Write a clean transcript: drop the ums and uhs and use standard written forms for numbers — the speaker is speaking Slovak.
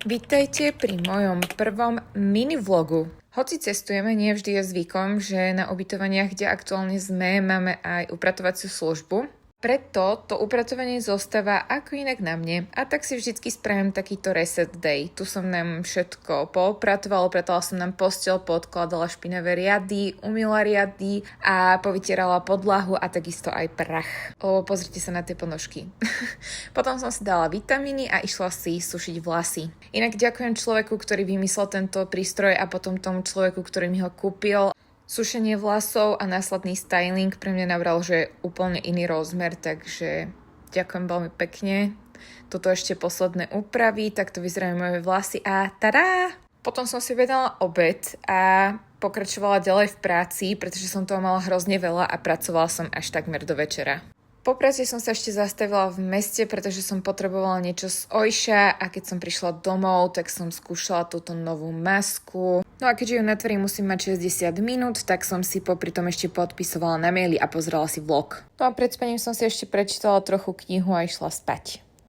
Vítajte pri mojom prvom mini vlogu. Hoci cestujeme, nie vždy je zvykom, že na ubytovaniach, kde aktuálne sme, máme aj upratovaciu službu. Preto to upratovanie zostáva ako inak na mne a tak si vždycky spravím takýto reset day. Tu som nám všetko poupratovala, upratala som nám posteľ, podkladala špinavé riady, umyla riady a povytierala podlahu a takisto aj prach. Pozrite sa na tie ponožky. Potom som si dala vitamíny a išla si sušiť vlasy. Inak ďakujem človeku, ktorý vymyslel tento prístroj a potom tomu človeku, ktorý mi ho kúpil. Sušenie vlasov a následný styling pre mňa nabral, že je úplne iný rozmer, takže ďakujem veľmi pekne. Toto ešte posledné úpravy, takto vyzerajú moje vlasy a tada! Potom som si objednala obed a pokračovala ďalej v práci, pretože som toho mala hrozne veľa a pracovala som až takmer do večera. Po práci som sa ešte zastavila v meste, pretože som potrebovala niečo z Oysha a keď som prišla domov, tak som skúšala túto novú masku. No a keďže ju na tvári musím mať 60 minút, tak som si popri tom ešte podpisovala na maily a pozerala si vlog. No a pred spaním som si ešte prečítala trochu knihu a išla spať.